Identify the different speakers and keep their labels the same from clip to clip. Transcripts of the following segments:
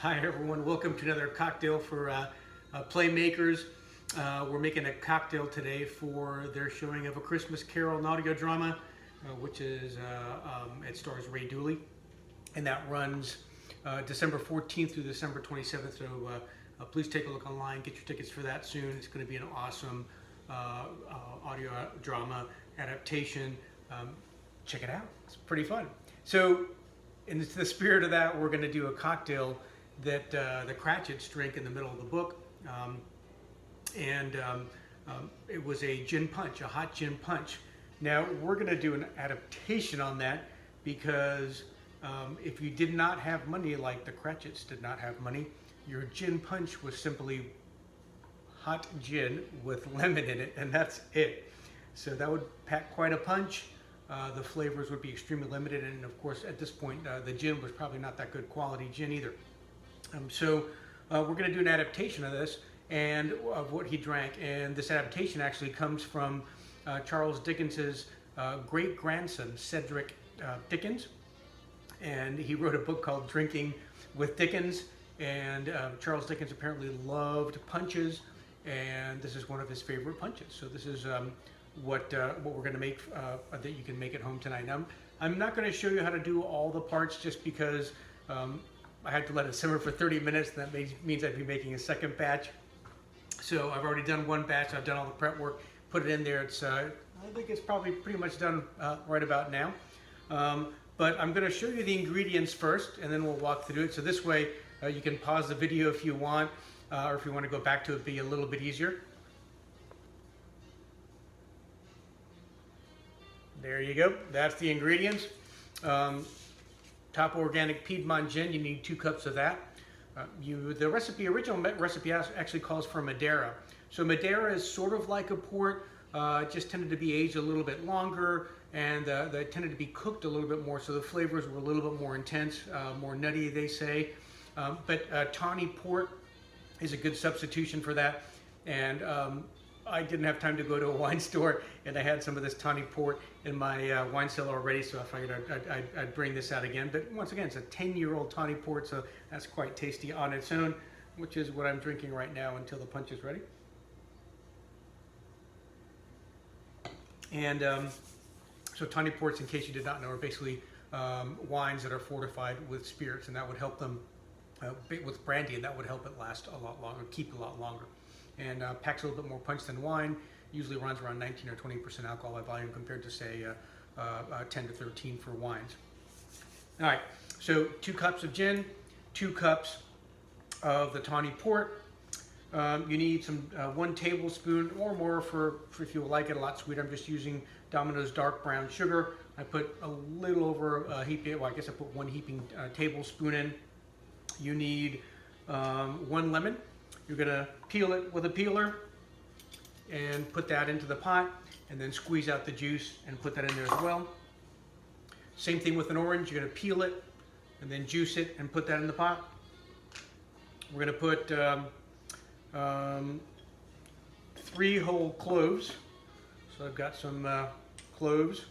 Speaker 1: Hi everyone, welcome to another cocktail for playmakers. We're making a cocktail today for their showing of A Christmas Carol, an audio drama, which is, it stars Ray Dooley, and that runs December 14th through December 27th, so please take a look online, get your tickets for that soon. It's going to be an awesome audio drama adaptation. Check it out, it's pretty fun. So in the spirit of that, we're going to do a cocktail that the Cratchits drink in the middle of the book. It was a gin punch, a hot gin punch. Now, we're going to do an adaptation on that because if you did not have money, like the Cratchits did not have money, your gin punch was simply hot gin with lemon in it, and that's it. So that would pack quite a punch. The flavors would be extremely limited, and of course at this point the gin was probably not that good quality gin either. So we're going to do an adaptation of this and of what he drank, and this adaptation actually comes from Charles Dickens's great-grandson, Cedric Dickens, and he wrote a book called Drinking with Dickens, and Charles Dickens apparently loved punches, and this is one of his favorite punches. So this is what we're going to make that you can make at home tonight. Now, I'm not going to show you how to do all the parts just because I had to let it simmer for 30 minutes. And that means I'd be making a second batch. So I've already done one batch. I've done all the prep work, put it in there. It's I think it's probably pretty much done right about now. But I'm going to show you the ingredients first, and then we'll walk through it. So this way you can pause the video if you want, or if you want to go back to it, be a little bit easier. There you go. That's the ingredients. TOPO organic Piedmont gin. You need 2 cups of that. The original recipe actually calls for Madeira. So Madeira is sort of like a port. It just tended to be aged a little bit longer, and they tended to be cooked a little bit more. So the flavors were a little bit more intense, more nutty, they say. But tawny port is a good substitution for that. And I didn't have time to go to a wine store, and I had some of this tawny port in my wine cellar already, so I figured I'd bring this out again. But once again, it's a 10-year-old tawny port, so that's quite tasty on its own, which is what I'm drinking right now until the punch is ready. And so tawny ports, in case you did not know, are basically wines that are fortified with spirits, and that would help them with brandy, and that would help it last a lot longer, keep a lot longer. And packs a little bit more punch than wine. Usually runs around 19 or 20% alcohol by volume compared to, say, 10 to 13 for wines. All right, so 2 cups of gin, 2 cups of the tawny port. You need some 1 tablespoon or more for if you like it a lot sweeter. I'm just using Domino's dark brown sugar. I put a little over a heaping, well, I guess I put 1 heaping tablespoon in. You need 1 lemon. You're going to peel it with a peeler and put that into the pot, and then squeeze out the juice and put that in there as well. Same thing with an orange. You're going to peel it and then juice it and put that in the pot. We're going to put 3 whole cloves. So I've got some cloves,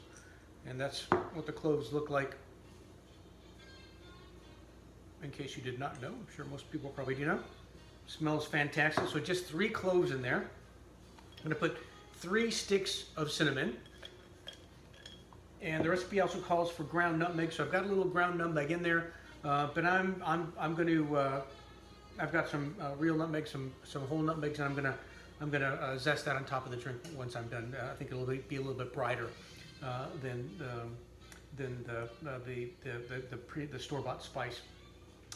Speaker 1: and that's what the cloves look like. In case you did not know, I'm sure most people probably do know. Smells fantastic. So just 3 cloves in there. I'm going to put 3 sticks of cinnamon. And the recipe also calls for ground nutmeg, so I've got a little ground nutmeg in there. But I'm going to I've got some real nutmeg, some whole nutmegs, and I'm gonna zest that on top of the drink once I'm done. I think it'll be a little bit brighter than the store-bought spice.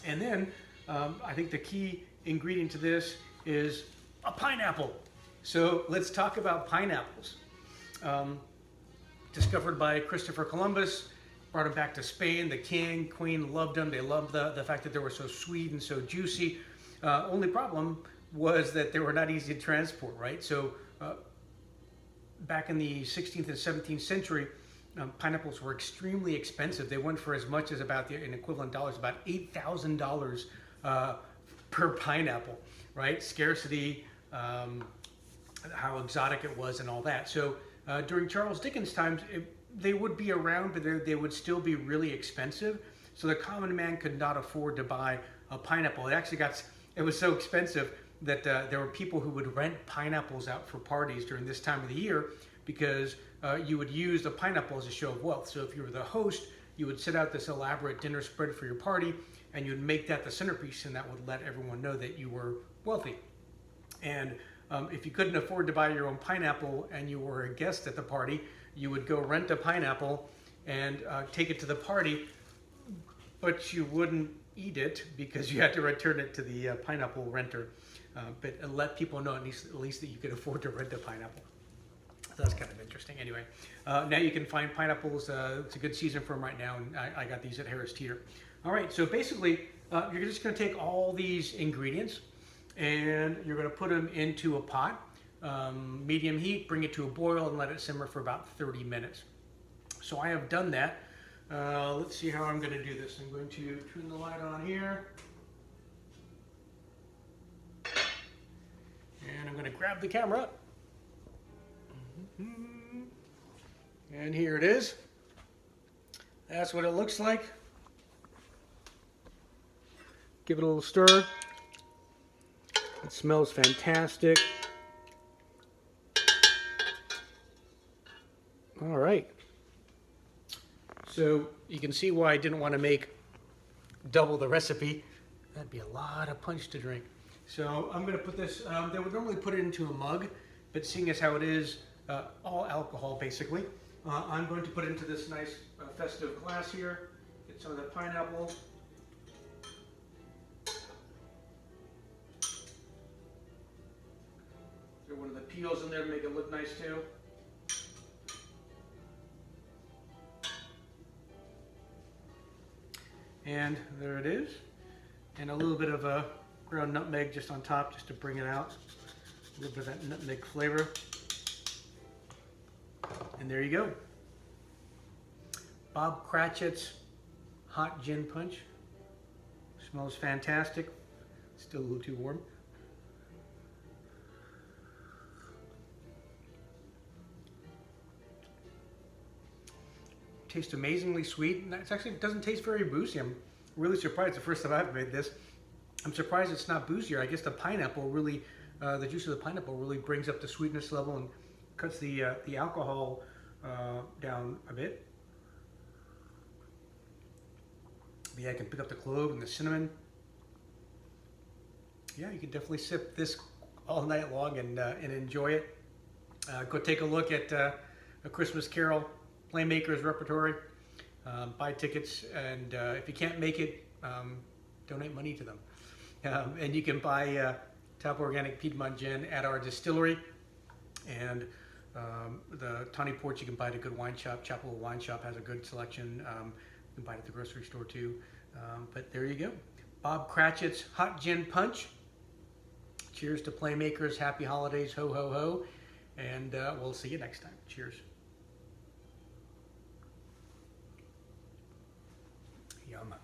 Speaker 1: And then I think the key ingredient to this is a pineapple. So let's talk about pineapples. Discovered by Christopher Columbus, brought them back to Spain. The king, queen loved them. They loved the fact that they were so sweet and so juicy. Only problem was that they were not easy to transport, right? So back in the 16th and 17th century, pineapples were extremely expensive. They went for as much as about, in equivalent dollars, about $8,000 per pineapple, right? Scarcity, how exotic it was and all that. So during Charles Dickens' times, they would be around, but they would still be really expensive. So the common man could not afford to buy a pineapple. It was so expensive that there were people who would rent pineapples out for parties during this time of the year because you would use the pineapple as a show of wealth. So if you were the host, you would set out this elaborate dinner spread for your party, and you'd make that the centerpiece, and that would let everyone know that you were wealthy. And if you couldn't afford to buy your own pineapple and you were a guest at the party, you would go rent a pineapple and take it to the party, but you wouldn't eat it because you had to return it to the pineapple renter. But let people know at least that you could afford to rent a pineapple. So that's kind of interesting. Anyway, now you can find pineapples. It's a good season for them right now, and I got these at Harris Teeter. All right, so basically, you're just going to take all these ingredients and you're going to put them into a pot, medium heat, bring it to a boil, and let it simmer for about 30 minutes. So I have done that. Let's see how I'm going to do this. I'm going to turn the light on here. And I'm going to grab the camera. And here it is. That's what it looks like. Give it a little stir. It smells fantastic. All right. So you can see why I didn't want to make double the recipe. That'd be a lot of punch to drink. So I'm going to put this, they would normally put it into a mug, but seeing as how it is all alcohol basically, I'm going to put it into this nice festive glass here. Get some of the pineapple. Throw one of the peels in there to make it look nice too. And there it is. And a little bit of a ground nutmeg just on top, just to bring it out. A little bit of that nutmeg flavor. And there you go. Bob Cratchit's hot gin punch. Smells fantastic. Still a little too warm. Tastes amazingly sweet. It doesn't taste very boozy. I'm really surprised. The first time I've made this, I'm surprised it's not boozier. I guess the pineapple really, the juice of the pineapple really brings up the sweetness level and cuts the alcohol down a bit. But yeah, I can pick up the clove and the cinnamon. Yeah, you can definitely sip this all night long and enjoy it. Go take a look at A Christmas Carol Playmakers repertory. Buy tickets, and if you can't make it, donate money to them. And you can buy TOPO Organic Piedmont Gin at our distillery. And the Tawny Porch you can buy at a good wine shop. Chapel Wine Shop has a good selection. You can buy it at the grocery store too. But there you go. Bob Cratchit's Hot Gin Punch. Cheers to Playmakers. Happy holidays. Ho, ho, ho. And we'll see you next time. Cheers. Yum.